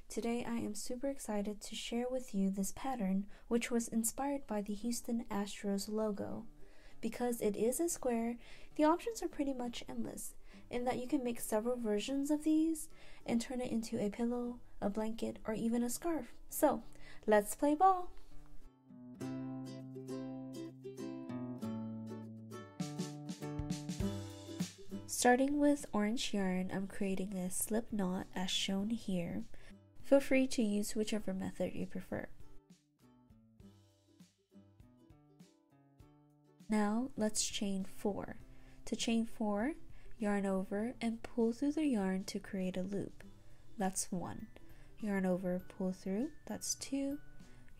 Today I am super excited to share with you this pattern, which was inspired by the Houston Astros logo. Because it is a square, the options are pretty much endless, in that you can make several versions of these and turn it into a pillow, a blanket, or even a scarf. So, let's play ball! Starting with orange yarn, I'm creating a slip knot as shown here. Feel free to use whichever method you prefer. Now let's chain 4. To chain 4, yarn over and pull through the yarn to create a loop. That's 1. Yarn over, pull through, that's 2.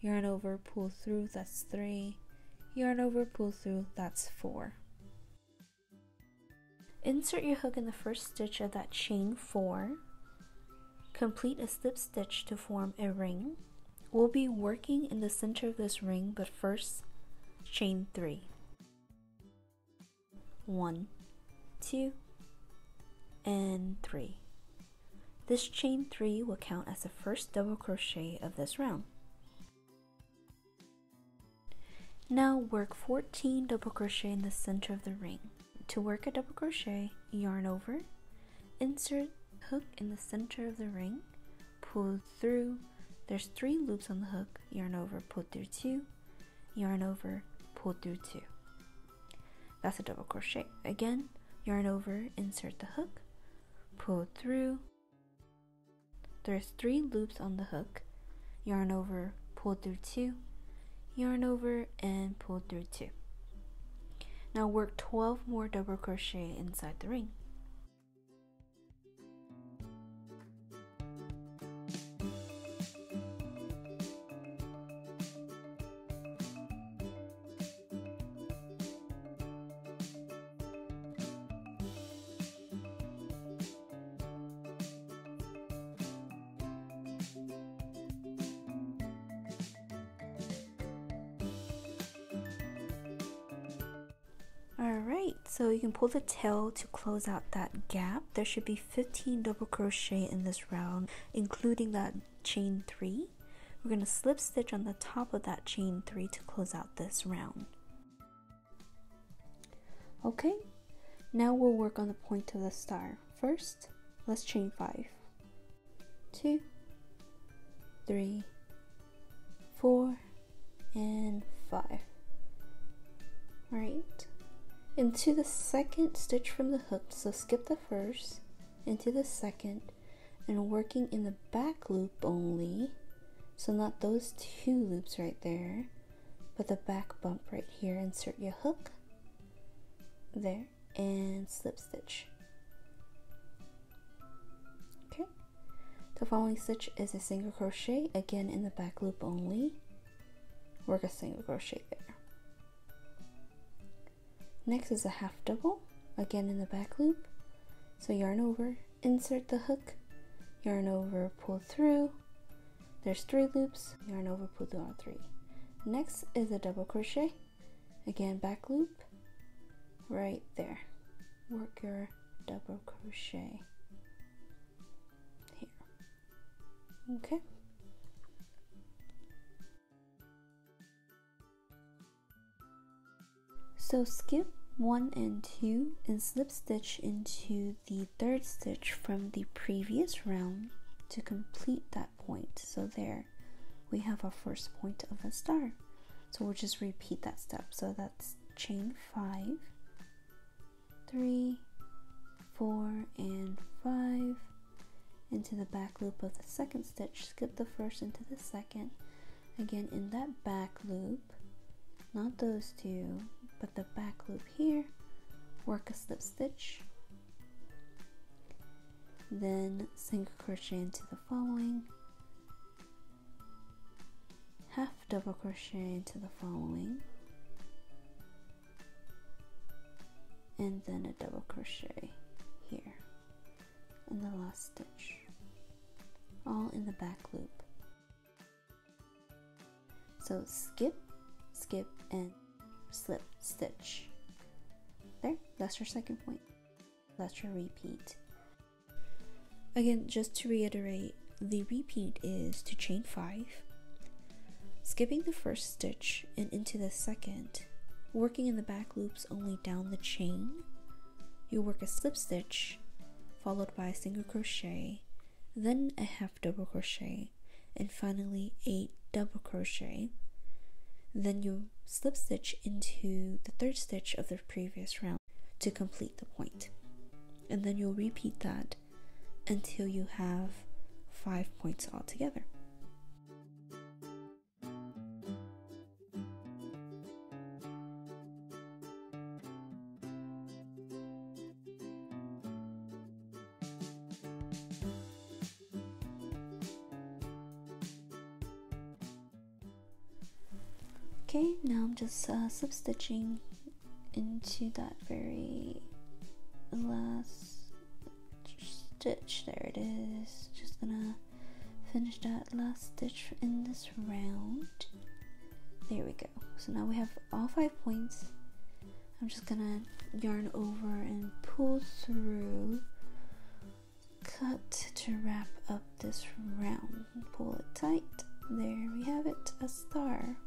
Yarn over, pull through, that's 3. Yarn over, pull through, that's 4. Insert your hook in the first stitch of that chain 4. Complete a slip stitch to form a ring. We'll be working in the center of this ring, but first, chain 3. 1, 2, and 3. This chain 3 will count as the first double crochet of this round. Now work 14 double crochet in the center of the ring. To work a double crochet, yarn over, insert hook in the center of the ring, pull through, there's 3 loops on the hook, yarn over, pull through 2, yarn over, pull through 2. That's a double crochet. Again, yarn over, insert the hook, pull through, there's 3 loops on the hook, yarn over, pull through 2, yarn over, and pull through 2. Now work 12 more double crochet inside the ring. Alright, so you can pull the tail to close out that gap. There should be 15 double crochet in this round, including that chain 3. We're going to slip stitch on the top of that chain 3 to close out this round. Okay, now we'll work on the point of the star. First, let's chain 5. 2, 3, 4, and 5. Alright. Into the second stitch from the hook, so skip the first, into the second, and working in the back loop only, so not those 2 loops right there, but the back bump right here. Insert your hook there and slip stitch. Okay, the following stitch is a single crochet, again in the back loop only, work a single crochet there. Next is a half double, again in the back loop. So yarn over, insert the hook, yarn over, pull through. There's 3 loops, yarn over, pull through all 3. Next is a double crochet, again back loop, right there. Work your double crochet here. Okay. So skip 1 and 2 and slip stitch into the 3rd stitch from the previous round to complete that point. So there we have our first point of a star. So we'll just repeat that step. So that's chain 5, 3, 4, and 5 into the back loop of the second stitch. Skip the first into the second. Again in that back loop, not those 2, but the back loop here, work a slip stitch, then single crochet into the following, half double crochet into the following, and then a double crochet here in the last stitch, all in the back loop. So skip, skip, and slip stitch. There, that's your second point. That's your repeat. Again, just to reiterate, the repeat is to chain 5, skipping the first stitch and into the second, working in the back loops only down the chain. You'll work a slip stitch followed by a single crochet, then a half double crochet, and finally a double crochet. Then you slip stitch into the third stitch of the previous round to complete the point, and then you'll repeat that until you have 5 points altogether. Okay, now I'm just slip stitching into that very last stitch. There it is. Just gonna finish that last stitch in this round. There we go. So now we have all 5 points. I'm just gonna yarn over and pull through, cut to wrap up this round. Pull it tight. There we have it, a star.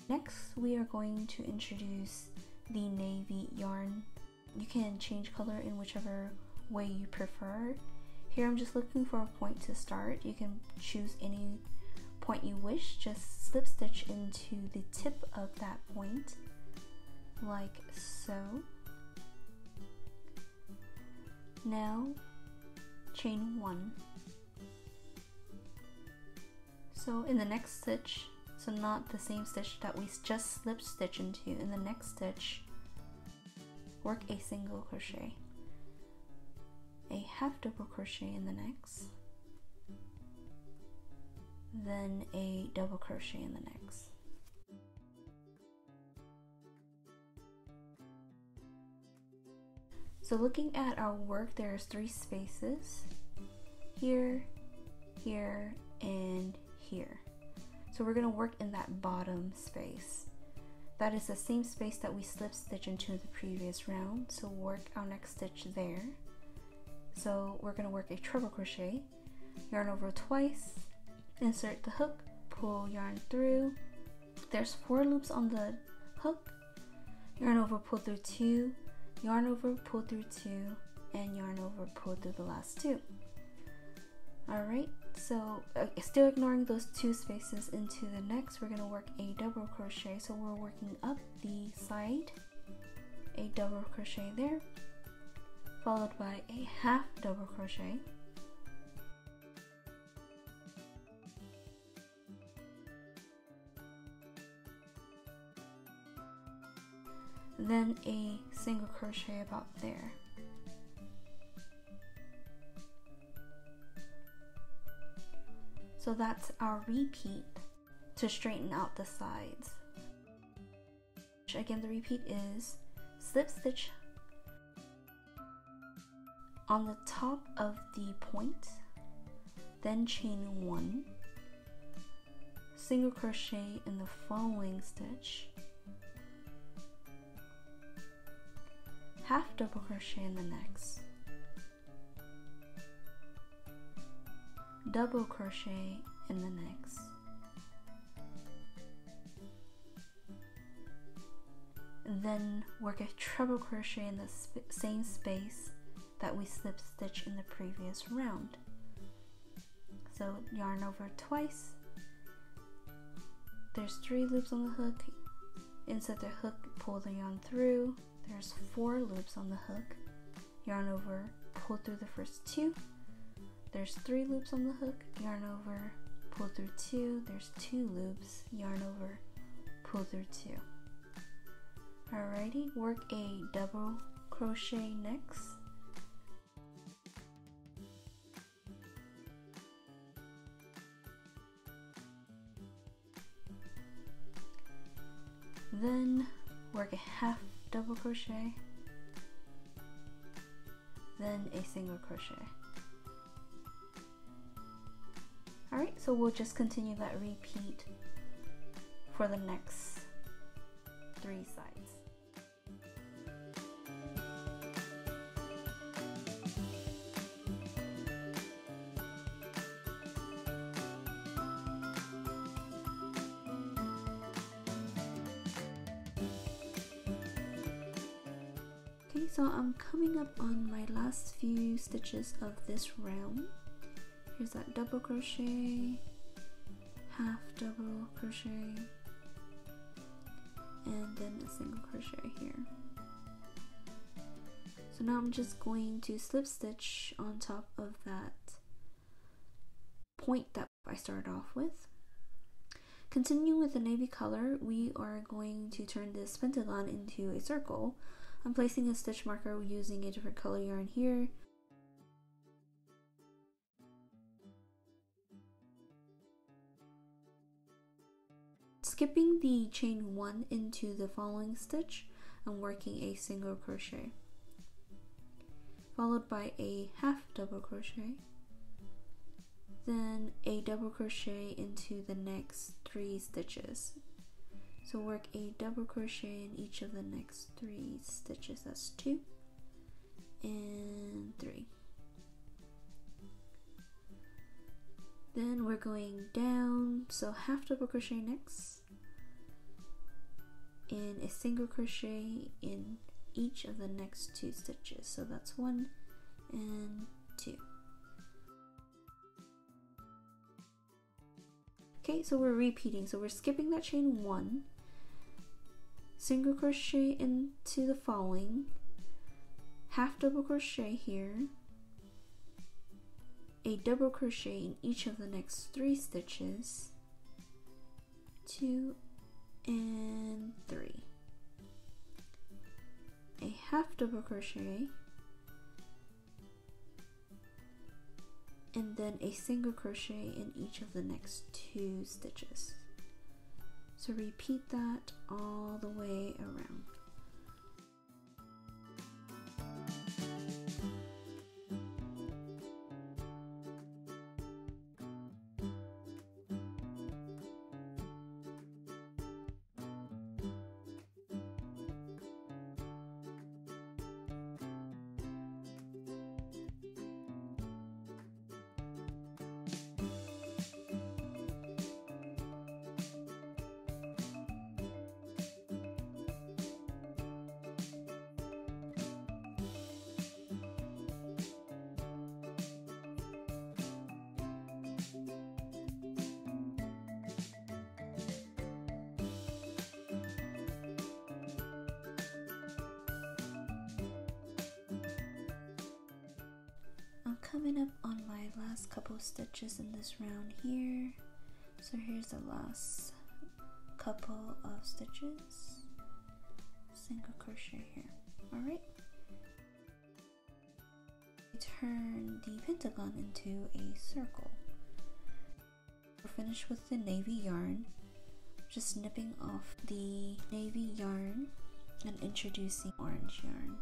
Next, we are going to introduce the navy yarn. You can change color in whichever way you prefer. Here I'm just looking for a point to start. You can choose any point you wish. Just slip stitch into the tip of that point, like so. Now, chain 1. So in the next stitch, so not the same stitch that we just slip stitch into, in the next stitch, work a single crochet, a half double crochet in the next, then a double crochet in the next. So looking at our work, there's 3 spaces, here, here, and here. So we're going to work in that bottom space. That is the same space that we slip stitch into the previous round. So work our next stitch there. So we're going to work a treble crochet, yarn over twice, insert the hook, pull yarn through. There's 4 loops on the hook, yarn over, pull through 2, yarn over, pull through 2, and yarn over, pull through the last 2. Alright, so still ignoring those 2 spaces into the next, we're going to work a double crochet. So we're working up the side, a double crochet there, followed by a half double crochet, then a single crochet about there. So that's our repeat to straighten out the sides. Again, the repeat is slip stitch on the top of the point, then chain 1, single crochet in the following stitch, half double crochet in the next, double crochet in the next, and then work a treble crochet in the same space that we slip stitch in the previous round. So yarn over twice, there's 3 loops on the hook, insert the hook, pull the yarn through, there's 4 loops on the hook, yarn over, pull through the first 2, there's 3 loops on the hook, yarn over, pull through 2, there's 2 loops, yarn over, pull through 2. Alrighty, work a double crochet next. Then work a half double crochet, then a single crochet. Alright, so we'll just continue that repeat for the next 3 sides. so I'm coming up on my last few stitches of this round. Here's that double crochet, half double crochet, and then a single crochet here. So now I'm just going to slip stitch on top of that point that I started off with. Continuing with the navy color, we are going to turn this pentagon into a circle. I'm placing a stitch marker using a different color yarn here. Skipping the chain 1 into the following stitch, I'm working a single crochet, followed by a half double crochet, then a double crochet into the next 3 stitches. So work a double crochet in each of the next 3 stitches. That's 2 and 3. Then we're going down, so half double crochet next, and a single crochet in each of the next 2 stitches. So that's 1 and 2. Okay, so we're repeating. So we're skipping that chain 1, single crochet into the following, half double crochet here, a double crochet in each of the next 3 stitches, 2 and 3, a half double crochet, and then a single crochet in each of the next 2 stitches. So repeat that all the way around. Coming up on my last couple stitches in this round here. So here's the last couple of stitches, single crochet here. Alright, turn the pentagon into a circle. We're finished with the navy yarn, just snipping off the navy yarn and introducing orange yarn.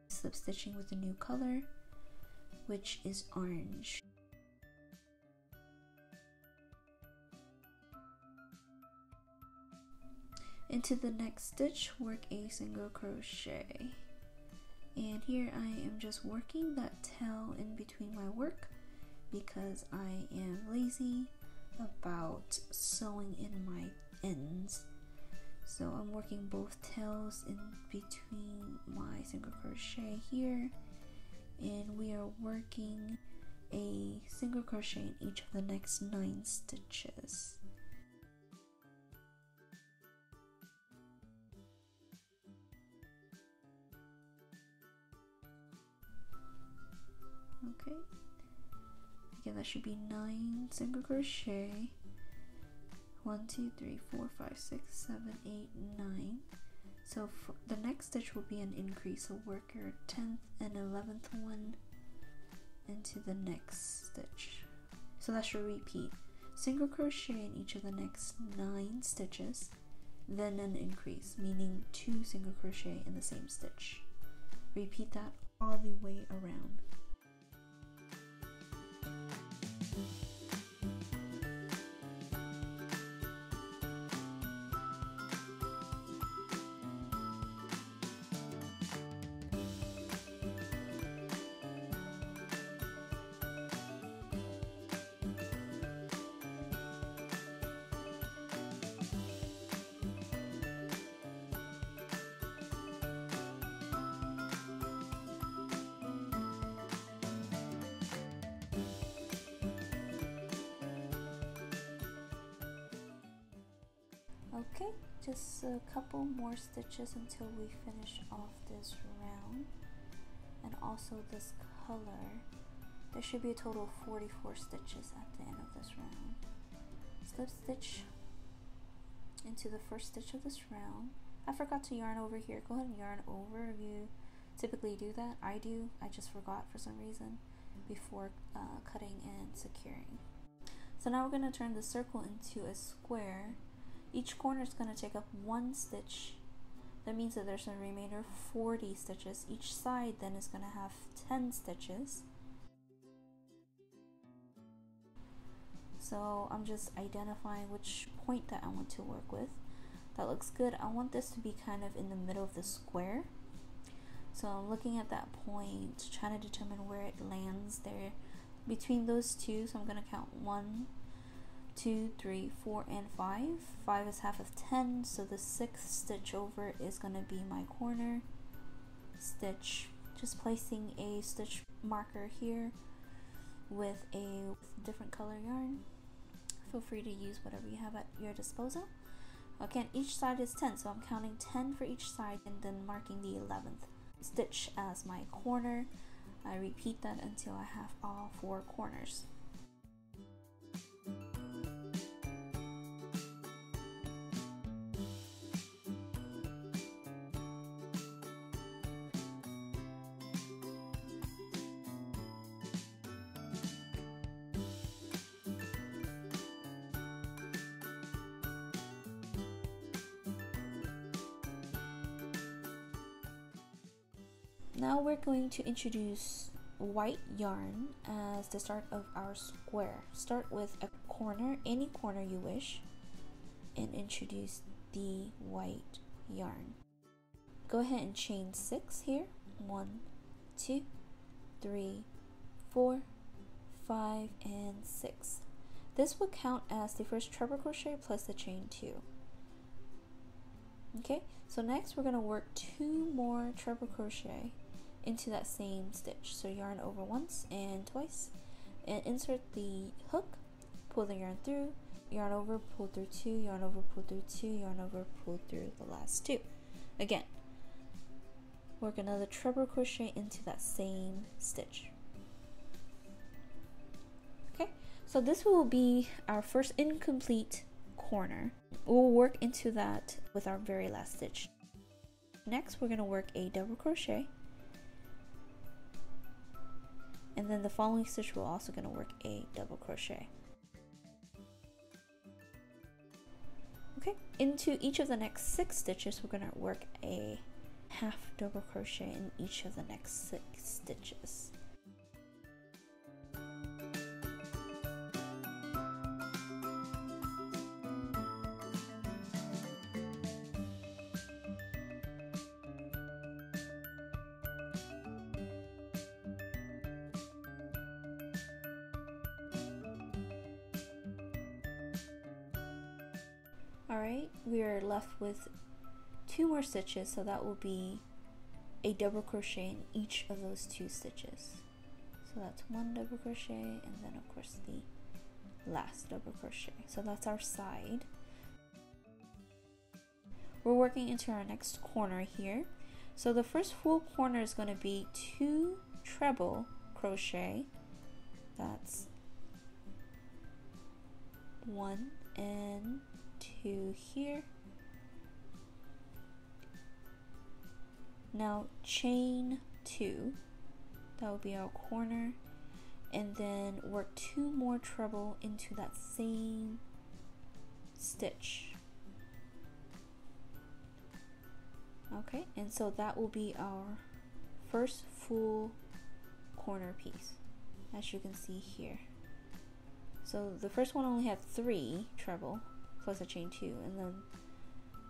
Slip stitching with a new color, which is orange. Into the next stitch, work a single crochet, and here I am just working that tail in between my work because I am lazy about sewing in my ends. So I'm working both tails in between my single crochet here, and we are working a single crochet in each of the next 9 stitches. Okay, again that should be 9 single crochet. 1, 2, 3, 4, 5, 6, 7, 8, 9. So for the next stitch will be an increase. So work your 10th and 11th one into the next stitch. So that should repeat. Single crochet in each of the next 9 stitches, then an increase, meaning 2 single crochet in the same stitch. Repeat that all the way around. Okay, just a couple more stitches until we finish off this round. And also this color, there should be a total of 44 stitches at the end of this round. Slip stitch into the first stitch of this round. I forgot to yarn over here. Go ahead and yarn over if you typically do that. I do. I just forgot for some reason before cutting and securing. So now we're going to turn the circle into a square. Each corner is going to take up 1 stitch. That means that there's a remainder of 40 stitches. Each side then is going to have 10 stitches. So I'm just identifying which point that I want to work with. That looks good. I want this to be kind of in the middle of the square. So I'm looking at that point, trying to determine where it lands there between those two. So I'm going to count 1, 2, 3, 4, and 5. 5 is half of 10, so the 6th stitch over is going to be my corner stitch. Just placing a stitch marker here with a different color yarn. Feel free to use whatever you have at your disposal. Again, each side is 10, so I'm counting 10 for each side and then marking the 11th stitch as my corner. I repeat that until I have all 4 corners. Now we're going to introduce white yarn as the start of our square. Start with a corner, any corner you wish, and introduce the white yarn. Go ahead and chain 6 here. 1, 2, 3, 4, 5, and 6. This will count as the first treble crochet plus the chain 2. Okay, so next we're going to work 2 more treble crochet into that same stitch. So yarn over once and twice and insert the hook, pull the yarn through, yarn over, pull through 2, yarn over, pull through 2, yarn over, pull through the last 2. Again, work another treble crochet into that same stitch. Okay, so this will be our first incomplete corner. We'll work into that with our very last stitch. Next, we're going to work a double crochet, and then the following stitch we're also going to work a double crochet. Okay, into each of the next 6 stitches we're going to work a half double crochet in each of the next 6 stitches. Alright, we are left with 2 more stitches, so that will be a double crochet in each of those 2 stitches. So that's 1 double crochet and then of course the last double crochet. So that's our side. We're working into our next corner here. So the first full corner is going to be 2 treble crochet. That's 1 and 2 here. Now chain 2, that will be our corner, and then work 2 more treble into that same stitch. Okay, and so that will be our first full corner piece, as you can see here. So the first one only had 3 treble plus a chain 2, and then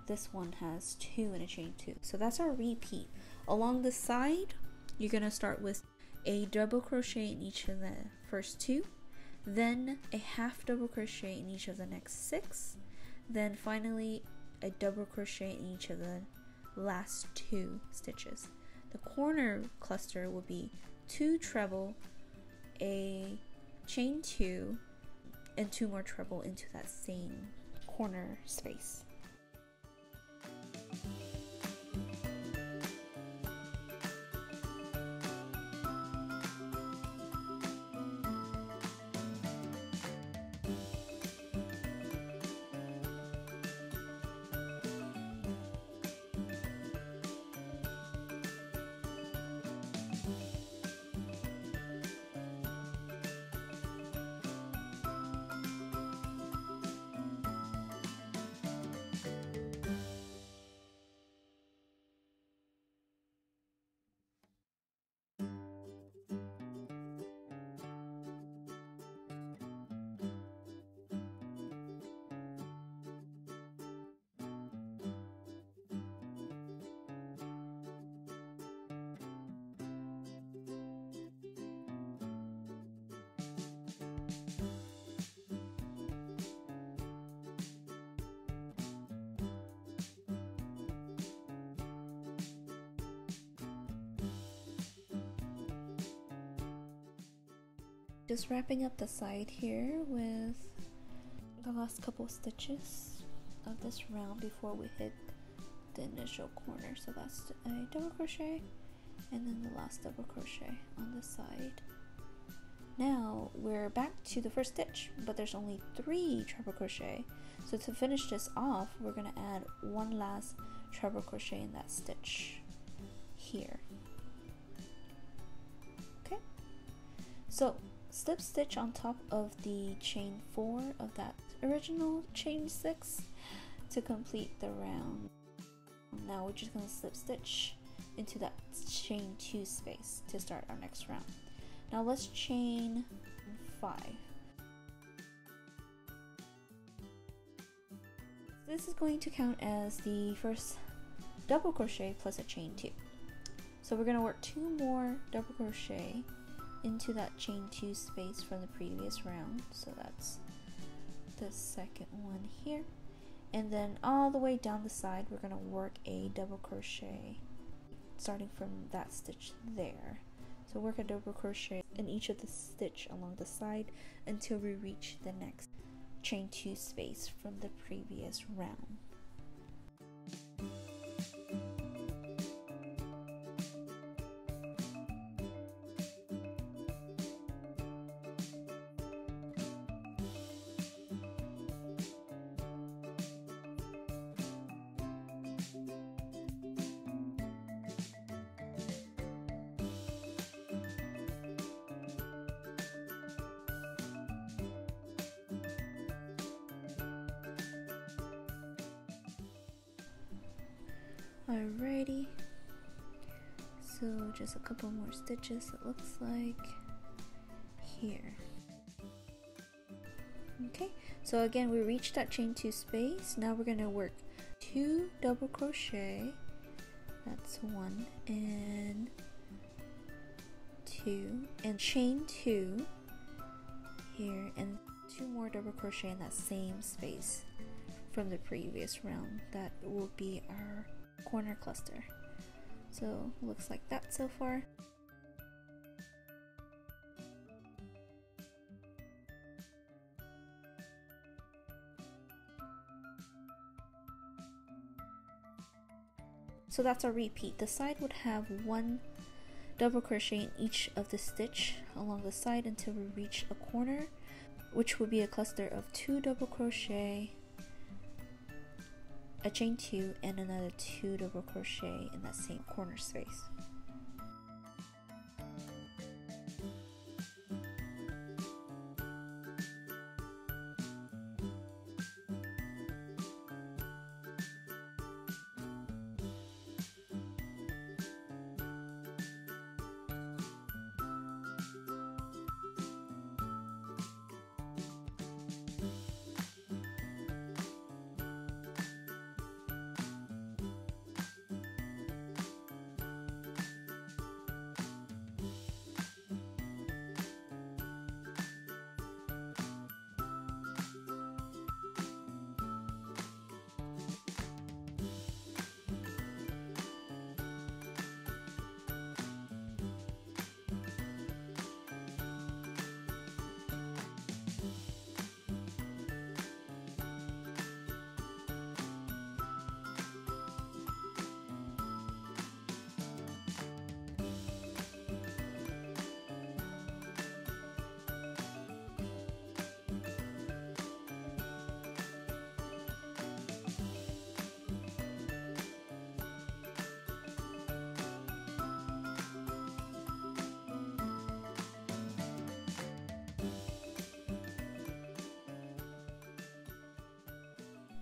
this one has 2 and a chain 2. So that's our repeat. Along the side, you're going to start with a double crochet in each of the first 2, then a half double crochet in each of the next 6, then finally a double crochet in each of the last 2 stitches. The corner cluster will be 2 treble, a chain 2, and 2 more treble into that same corner space. Just wrapping up the side here with the last couple stitches of this round before we hit the initial corner. So that's a double crochet and then the last double crochet on the side. Now we're back to the first stitch, but there's only 3 treble crochet. So to finish this off, we're going to add one last treble crochet in that stitch here. Okay, so slip stitch on top of the chain 4 of that original chain 6 to complete the round. Now we're just going to slip stitch into that chain 2 space to start our next round. Now let's chain 5. This is going to count as the first double crochet plus a chain 2. So we're going to work 2 more double crochet into that chain 2 space from the previous round. So that's the second one here. And then all the way down the side, we're going to work a double crochet starting from that stitch there. So work a double crochet in each of the stitch along the side until we reach the next chain 2 space from the previous round. Alrighty, so just a couple more stitches, it looks like, here. Okay, so again we reached that chain 2 space. Now we're going to work 2 double crochet, that's 1 and 2, and chain 2 here, and 2 more double crochet in that same space from the previous round. That will be our corner cluster. So looks like that so far. So that's a repeat. The side would have 1 double crochet in each of the stitch along the side until we reach a corner, which would be a cluster of 2 double crochet, a chain 2, and another 2 double crochet in that same corner space.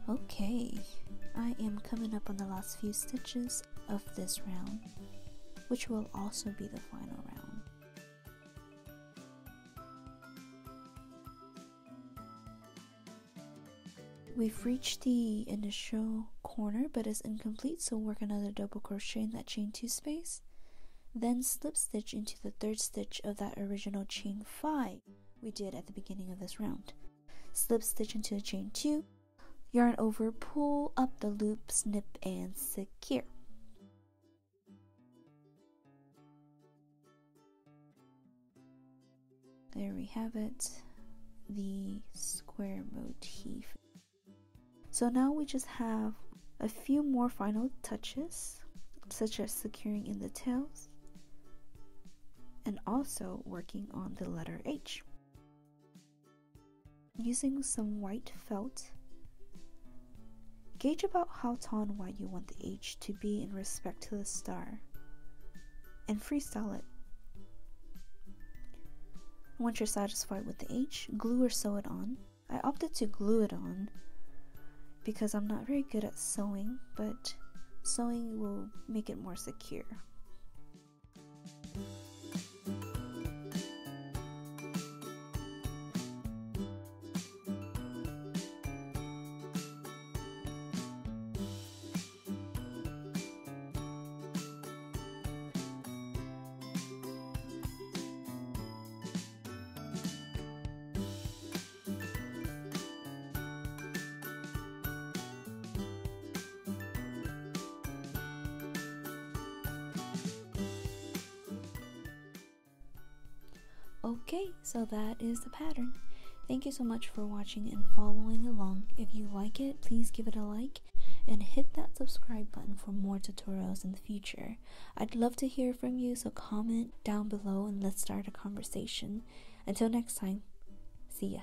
Okay, I am coming up on the last few stitches of this round, which will also be the final round. We've reached the initial corner, but it's incomplete, so work another double crochet in that chain 2 space, then slip stitch into the 3rd stitch of that original chain 5 we did at the beginning of this round. Slip stitch into the chain 2, yarn over, pull up the loop, snip, and secure. there we have it, the square motif. So now we just have a few more final touches, such as securing in the tails and also working on the letter H. Using some white felt, gauge about how tall and wide you want the H to be in respect to the star, and freestyle it. Once you're satisfied with the H, glue or sew it on. I opted to glue it on because I'm not very good at sewing, but sewing will make it more secure. Okay, so that is the pattern. Thank you so much for watching and following along. If you like it, please give it a like and hit that subscribe button for more tutorials in the future. I'd love to hear from you, so comment down below and let's start a conversation. Until next time, see ya.